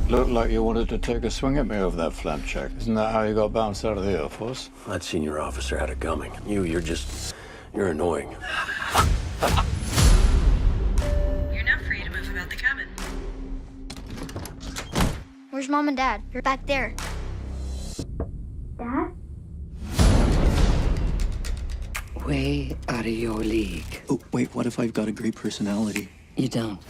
Looked like you wanted to take a swing at me over that flap check. Isn't that how you got bounced out of the Air Force? That senior officer had it coming. You're annoying. You're now free to move about the cabin. Where's Mom and Dad? You're back there. Dad? Way out of your league. Oh, wait, what if I've got a great personality? You don't.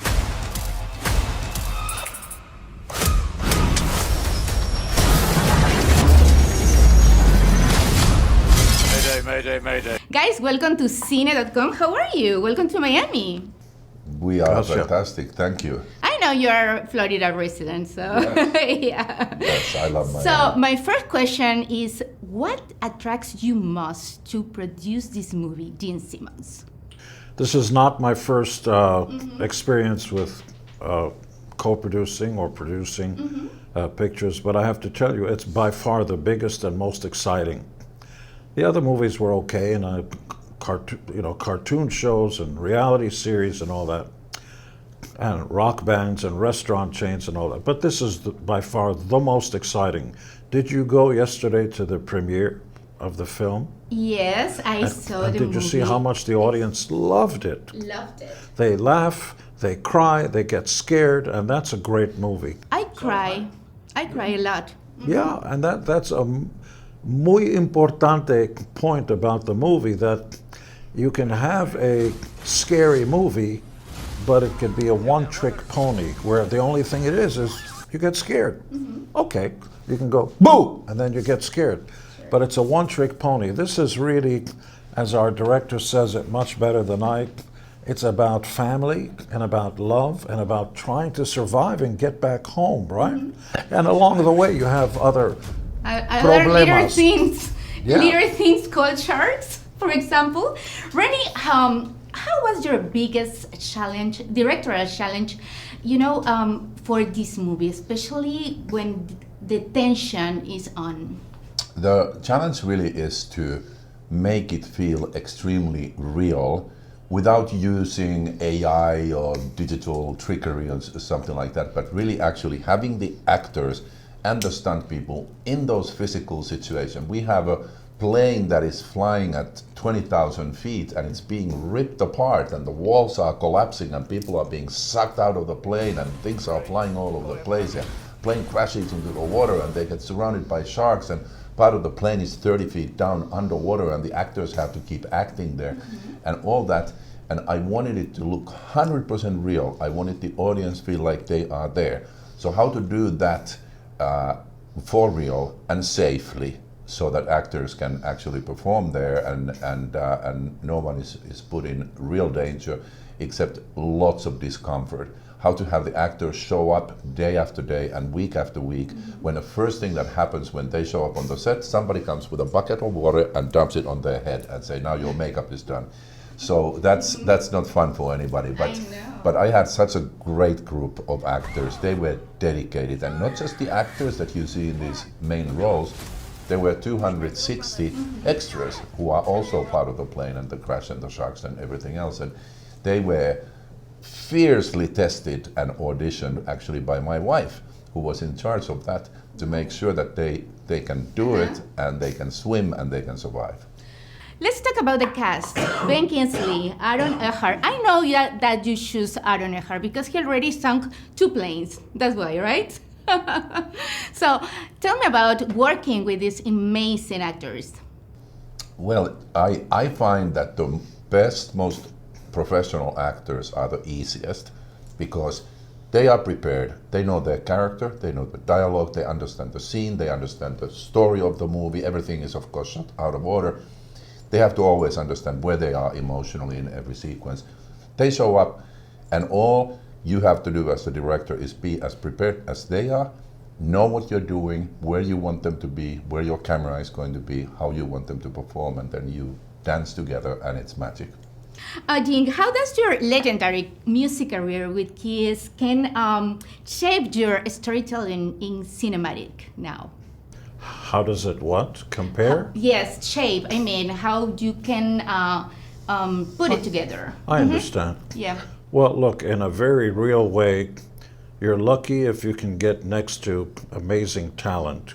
Mayday. Guys, welcome to Cine.com. How are you? Welcome to Miami. We are fantastic, thank you. I know you're a Florida resident, so yeah. Yes, I love Miami. So my first question is, what attracts you most to produce this movie, Gene Simmons? This is not my first experience with co-producing or producing pictures, but I have to tell you, it's by far the biggest and most exciting. The other movies were okay, and cartoon shows and reality series and all that, and rock bands and restaurant chains and all that. But this is by far the most exciting. Did you go yesterday to the premiere of the film? Yes, I saw the movie. Did you see how much the audience loved it? Loved it. They laugh, they cry, they get scared, and that's a great movie. I cry a lot. Yeah, and that's a muy importante point about the movie, that you can have a scary movie, but it can be a one-trick pony, where the only thing it is you get scared. Okay, you can go, boo, and then you get scared. But it's a one-trick pony. This is really, as our director says it much better than I, it's about family and about love and about trying to survive and get back home, right? And along the way, you have other Little things, Yeah. little things called sharks, for example. Renny, how was your biggest challenge, directorial challenge, for this movie, especially when the tension is on? The challenge really is to make it feel extremely real without using AI or digital trickery or something like that, but really actually having the actors and the stunt people in those physical situations. We have a plane that is flying at 20,000 feet and it's being ripped apart and the walls are collapsing and people are being sucked out of the plane and things are flying all over the place. And plane crashes into the water and they get surrounded by sharks, and part of the plane is 30 feet down underwater and the actors have to keep acting there and all that. And I wanted it to look 100% real. I wanted the audience to feel like they are there. So how to do that for real and safely, so that actors can actually perform there and no one is put in real danger except lots of discomfort. How to have the actors show up day after day and week after week, when the first thing that happens when they show up on the set, somebody comes with a bucket of water and dumps it on their head and say, now your makeup is done. So that's not fun for anybody. But I had such a great group of actors. They were dedicated, and not just the actors that you see in these main roles. There were 260 extras who are also part of the plane and the crash and the sharks and everything else. And they were fiercely tested and auditioned actually by my wife, who was in charge of that, to make sure that they can do it and they can swim and they can survive. Let's talk about the cast. Ben Kingsley, Aaron Eckhart. I know that you choose Aaron Eckhart because he already sunk 2 planes. That's why, right? So tell me about working with these amazing actors. Well, I find that the best, most professional actors are the easiest, because they are prepared. They know their character, they know the dialogue, they understand the scene, they understand the story of the movie. Everything is, of course, shot out of order. They have to always understand where they are emotionally in every sequence. They show up, and all you have to do as a director is be as prepared as they are, know what you're doing, where you want them to be, where your camera is going to be, how you want them to perform, and then you dance together and it's magic. Gene, how does your legendary music career with Kiss can shape your storytelling in cinematic now? How does it what? Compare? Yes, shape. I mean, how you can put it together. I understand. Yeah. Well, look, in a very real way, you're lucky if you can get next to amazing talent.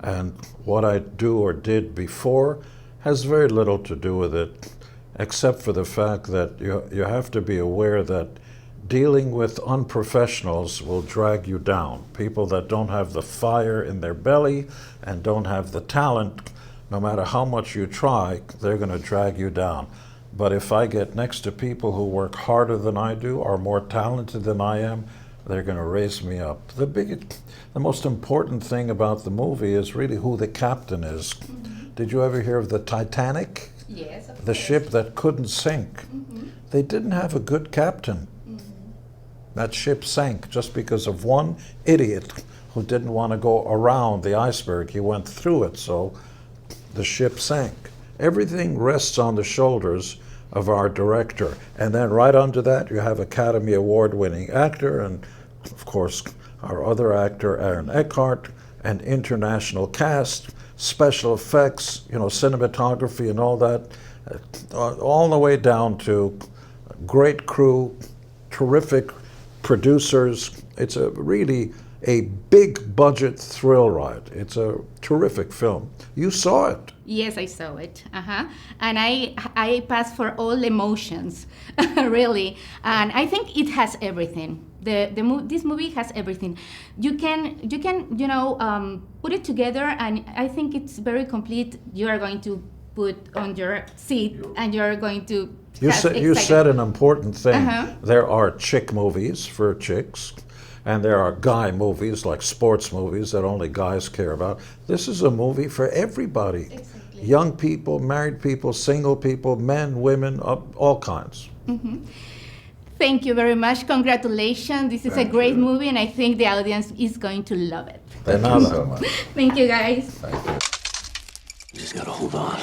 And what I do or did before has very little to do with it, except for the fact that you have to be aware that dealing with unprofessionals will drag you down. People that don't have the fire in their belly and don't have the talent, no matter how much you try, they're going to drag you down. But if I get next to people who work harder than I do, are more talented than I am, they're going to raise me up. The most important thing about the movie is really who the captain is. Did you ever hear of the Titanic? Yes, of The course. ship that couldn't sink. They didn't have a good captain. That ship sank just because of one idiot who didn't want to go around the iceberg. He went through it, so the ship sank. Everything rests on the shoulders of our director. And then right under that, you have Academy Award-winning actor, and of course, our other actor, Aaron Eckhart, and international cast, special effects, cinematography and all that, all the way down to great crew, terrific producers. It's really a big budget thrill ride. It's a terrific film. You saw it. Yes, I saw it. And I passed for all emotions, really. And I think it has everything. This movie has everything. You can put it together, and I think it's very complete. You are going to put on your seat, and you are going to. You said an important thing. Uh-huh. There are chick movies for chicks, and there are guy movies, like sports movies that only guys care about. This is a movie for everybody. Exactly. Young people, married people, single people, men, women, all kinds. Thank you very much. Congratulations. This is a great movie, and I think the audience is going to love it. Thank you so much. Thank you, guys. Thank you. You just gotta hold on.